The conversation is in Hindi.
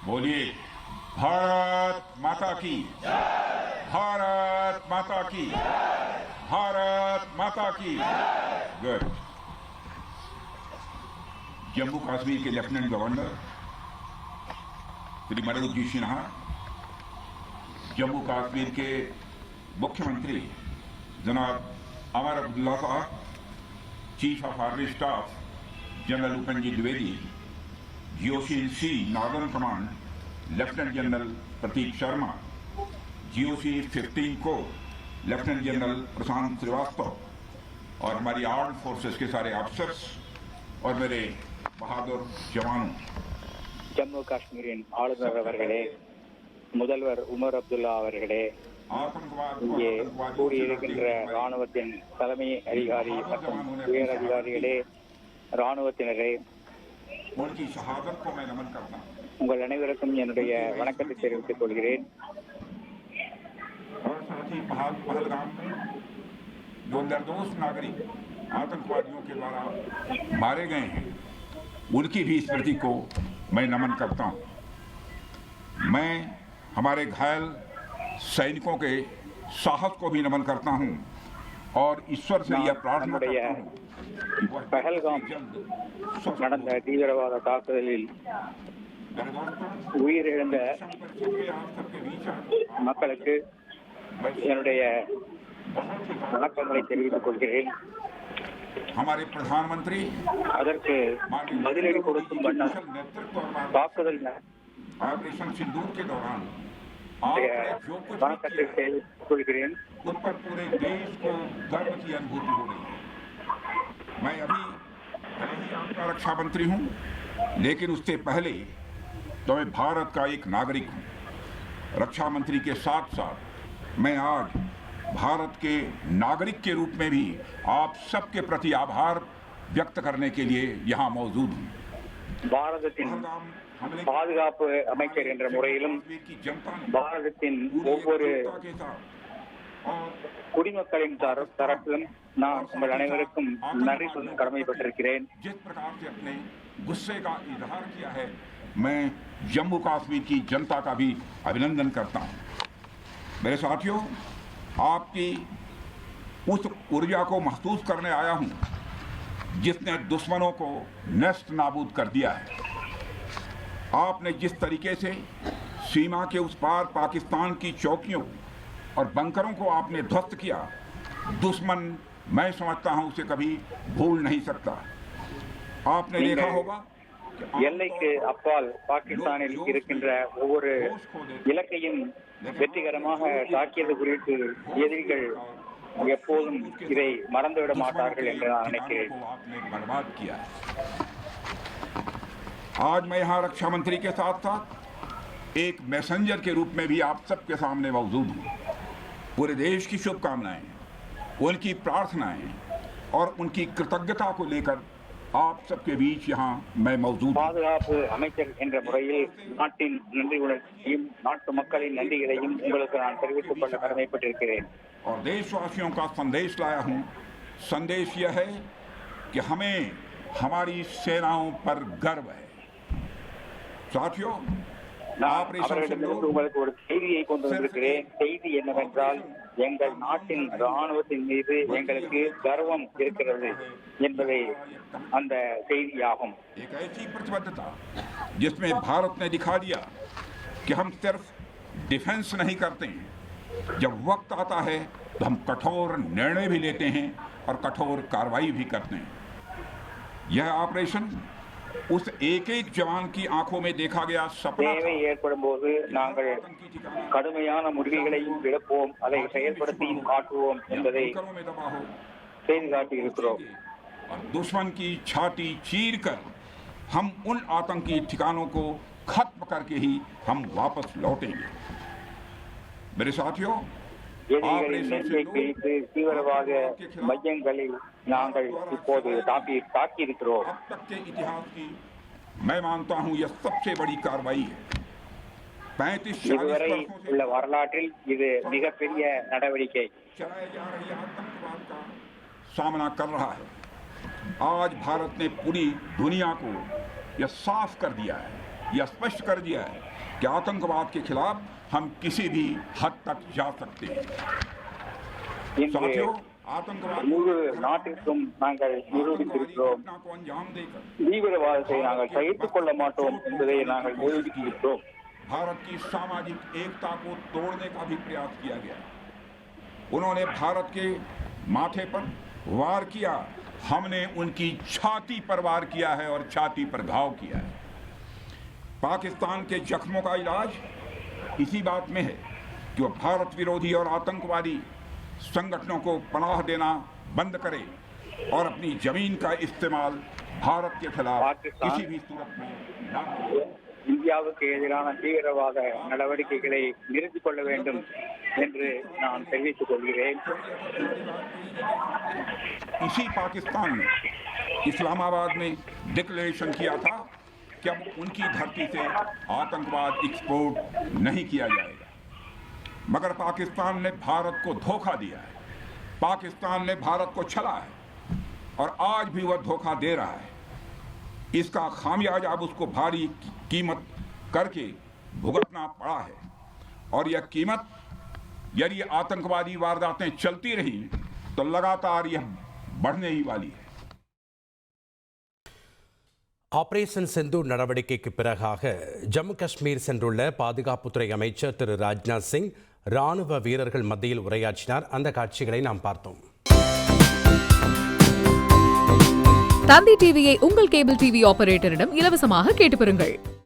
बोलिए भारत माता की, भारत माता की, भारत माता की। गुड। जम्मू कश्मीर के लेफ्टिनेंट गवर्नर श्री मनोज जी सिन्हा, जम्मू कश्मीर के मुख्यमंत्री जनाब अमर अब्दुल्ला साहब, chief of army staff general Upendra ji Dwivedi, GOC-in-C northern command lieutenant general Prateek Sharma, GOC-15 को लेफ्टिनेंट जनरल प्रशांत श्रीवास्तव और हमारी आर्म्ड फोर्सेस के सारे ऑफिसर्स और मेरे बहादुर जवानों, जम्मू காஷ்மீரின் ஆளுநர் அவர்களே, முதல்வர் உமர் அப்துல்லா அவர்களே, இங்கே கூடியிருக்கின்ற ராணுவத்தின் தலைமை அதிகாரி மற்றும் உயர் அதிகாரிகளே, ராணுவத்தினரே, உங்கள் அனைவருக்கும் என்னுடைய வணக்கத்தை தெரிவித்துக் கொள்கிறேன். जो निर्दोष नागरिक आतंकवादियों के द्वारा मारे गए हैं, उनकी भी स्मृति को मैं नमन करता हूं। मैं हमारे घायल सैनिकों के साहस को भी नमन करता हूं और ईश्वर से यह प्रार्थना करता हूं पहलगाम நடந்த தீவிரவாத தாக்குதலில் உயிரிழந்த மக்களுக்கு என்னுடைய வணக்கங்களை தெரிவித்துக் கொள்கிறேன். हमारे प्रधानमंत्री அதற்கு பதிலடி கொடுக்கும் வண்ணம் தாக்குதல் ऑपरेशन सिंदूर के दौरान வணக்கத்தை தெரிவித்துக் கொள்கிறேன். उन पर पूरे देश को गर्व की अनुभूति हो रही है। मैं अभी आपका रक्षा मंत्री हूं, लेकिन उससे पहले तो मैं भारत का एक नागरिक हूं। रक्षा मंत्री के साथ साथ मैं आज भारत के नागरिक के रूप में भी आप सबके प्रति आभार व्यक्त करने के लिए यहाँ मौजूद हूँ। பாரதத்தின் பாதுகாப்பு அமைச்சர் என்ற முறையிலும் பாரதத்தின் ஒவ்வொரு குடிமக்களின் தரப்பிலும் நான் உங்கள் அனைவருக்கும் நன்றி சொல்ல கடமைப்பட்டிருக்கிறேன். जिस प्रकार से अपने गुस्से का इजहार किया है, मैं जम्मू कश्मीर की जनता का भी अभिनंदन करता हूँ। मेरे साथियों, आपकी उस ऊर्जा को महसूस करने आया हूँ जिसने दुश्मनों को नष्ट नाबूद कर दिया है। आपने जिस तरीके से सीमा के उस पार पाकिस्तान की चौकियों और बंकरों को आपने ध्वस्त किया, दुश्मन मैं समझता हूं उसे कभी भूल नहीं सकता। आपने देखा होगा எல்லைக்கு அப்பால் பாகிஸ்தானில் இருக்கின்ற ஒவ்வொரு இலக்கையும் வெற்றிகரமாக தாக்கியது குறித்து எதிரிகள் எப்போதும் இதை மறந்துவிட மாட்டார்கள் என்று நான் நினைக்கிறேன். आज मैं यहाँ रक्षा मंत्री के साथ साथ एक मैसेंजर के रूप में भी आप सबके सामने मौजूद हूँ। पूरे देश की शुभकामनाएं, उनकी प्रार्थनाएं और उनकी कृतज्ञता को लेकर आप सबके बीच यहाँ मैं मौजूद हूँ। பாதுகாப்பு அமைச்சர் என்ற முறையில் நாட்டின் நன்றி உணர்ச்சியும் நாட்டு மக்களின் நன்றிகளையும் உங்களுக்கு நான் தெரிவித்துக் கொள்ள கடமைப்பட்டிருக்கிறேன். और देशवासियों का संदेश लाया हूँ। संदेश यह है कि हमें हमारी सेनाओं पर गर्व है। साथियों, அவர்களிடமிருந்து உங்களுக்கு ஒரு செய்தியை கொண்டு வந்திருக்கிறேன். செய்தி என்னவென்றால், எங்கள் நாட்டின் ராணுவத்தின் மீது எங்களுக்கு கர்வம் இருக்கிறது என்பதை அந்த செய்தியாகும். एक ऐसी प्रतिबद्धता जिसमें भारत ने दिखा दिया कि हम सिर्फ डिफेंस नहीं करते हैं, जब वक्त आता है तो हम कठोर निर्णय भी लेते हैं और कठोर कार्रवाई भी करते हैं। यह ऑपरेशन उस एक एक जवान की आंखों में देखा गया सपना தேவை ஏற்படும் போது நாங்கள் கடுமையான முடிவுகளையும் எடுப்போம், அதை செயல்படுத்தியும் காட்டுவோம் என்பதை செய்து காட்டியிருக்கிறோம். और दुश्मन की छाती चीर कर हम उन आतंकी ठिकानों को खत्म करके ही हम वापस लौटेंगे। मेरे साथियों, எதிரிகளின் நெஞ்சை பிரித்து தீவிரவாத மையங்களில் நாங்கள் இப்போது தாக்கியிருக்கிறோம். अब तक के इतिहास की मैं मानता हूं यह सबसे बड़ी कार्रवाई है। 35-40 இதுவரை உள்ள வரலாற்றில் இது மிகப்பெரிய நடவடிக்கை. चलाए जा रहे आतंकवाद का सामना कर रहा है। आज भारत ने पूरी दुनिया को यह साफ कर दिया है, यह स्पष्ट कर दिया है कि आतंकवाद के खिलाफ हम किसी भी हद तक जा सकते हैं। இன்று साथियों, आतंकवाद முழு நாட்டிற்கும் நாங்கள் நிரூபித்திருக்கிறோம். घटना को अंजाम देकर தீவிரவாதத்தை நாங்கள் சகித்துக் கொள்ள மாட்டோம் என்பதை நாங்கள் நிரூபித்திருக்கிறோம். भारत की सामाजिक एकता को तोड़ने का भी प्रयास किया गया। उन्होंने भारत के माथे पर वार किया, हमने उनकी छाती पर वार किया है और छाती पर घाव किया है। पाकिस्तान के जख्मों का इलाज इसी बात में है कि वो भारत विरोधी और आतंकवादी संगठनों को पनाह देना बंद करे और अपनी जमीन का इस्तेमाल भारत के खिलाफ पाकिस्तान किसी भी सूरत में न करे। இந்தியாவுக்கு எதிரான தீவிரவாத நடவடிக்கைகளை நிறுத்திக் கொள்ள வேண்டும் என்று நான் தெரிவித்துக் கொள்கிறேன். इसी पाकिस्तान ने इस्लामाबाद में डिक्लेरेशन किया था कि अब उनकी धरती से आतंकवाद एक्सपोर्ट नहीं किया जाएगा, मगर पाकिस्तान ने भारत को धोखा दिया है, पाकिस्तान ने भारत को छला है और आज भी वह धोखा दे रहा है। इसका खामियाजा अब उसको भारी कीमत करके भुगतना पड़ा है और यह कीमत, यदि आतंकवादी वारदातें चलती रही तो लगातार यह बढ़ने ही वाली है। ஆபரேஷன் சிந்தூர் நடவடிக்கைக்கு பிறகாக ஜம்மு காஷ்மீர் சென்றுள்ள பாதுகாப்புத்துறை அமைச்சர் திரு ராஜ்நாத் சிங் ராணுவ வீரர்கள் மத்தியில் உரையாற்றினார். அந்த காட்சிகளை நாம் பார்த்தோம். தந்தி டிவியை உங்கள் கேபிள் டிவி ஆபரேட்டரிடம் இலவசமாக கேட்டு பெறுங்கள்.